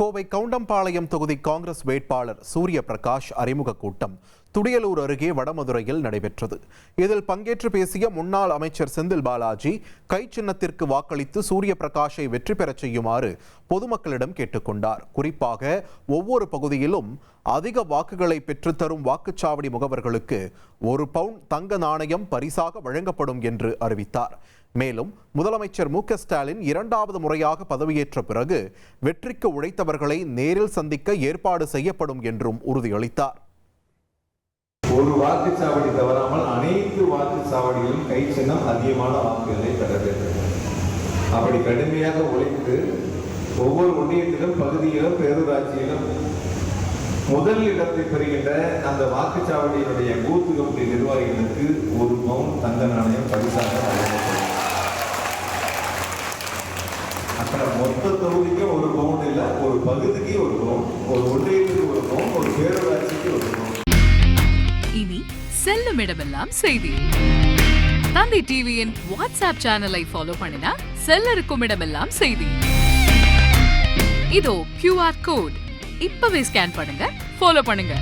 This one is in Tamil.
கோவை கவுண்டம்பாளையம் தொகுதி காங்கிரஸ் வேட்பாளர் சூரிய பிரகாஷ் அறிமுக கூட்டம் துடியலூர் அருகே வடமதுரையில் நடைபெற்றது. இதில் பங்கேற்று பேசிய முன்னாள் அமைச்சர் செந்தில் பாலாஜி கை சின்னத்திற்கு வாக்களித்து சூரிய பிரகாஷை வெற்றி பெறச் செய்யுமாறு பொதுமக்களிடம் கேட்டுக்கொண்டார். குறிப்பாக ஒவ்வொரு பகுதியிலும் அதிக வாக்குகளை பெற்றுத்தரும் வாக்குச்சாவடி முகவர்களுக்கு 1 பவுன் தங்க நாணயம் பரிசாக வழங்கப்படும் என்று அறிவித்தார். மேலும் முதலமைச்சர் மு.க.ஸ்டாலின் 2வது முறையாக பதவியேற்ற பிறகு வெற்றிக்கு உழைத்தவர்களை நேரில் சந்திக்க ஏற்பாடு செய்யப்படும் என்றும் உறுதியளித்தார். ஒரு வாக்குச்சாவடி தவறாமல் அனைத்து வாக்குச்சாவடிகளிலும் கை சின்னம் அதிகமான வாக்குகளை பெற வேண்டும். அப்படி கடுமையாக உழைத்து ஒவ்வொரு ஒன்றியத்திலும் பகுதியிலும் பேரூராட்சியிலும் முதல் இடத்தை பெறுகின்ற அந்த வாக்குச்சாவடியினுடைய பூத்து கமிட்டி நிர்வாகிகளுக்கு 1 பவுன் தங்க நாணயம் பரிசாக வழங்கப்படும். அப்புறம் மொத்த தொகுதிக்கு 1 பவுன் இல்லை, ஒரு பகுதிக்கு 1 பவுன், ஒரு ஒன்றியத்துக்கு 1 பவுன், ஒரு பேரூராட்சிக்கு 1 பவுன். இனி செல்லும் இடமெல்லாம் செய்தி. தந்தை டிவியின் வாட்ஸ்அப் சேனலை ஃபாலோ பண்ணினா செல்லருக்கும் இடமெல்லாம் செய்தி. இதோ QR கோட் இப்பவே ஸ்கேன் பண்ணுங்க, ஃபாலோ பண்ணுங்க.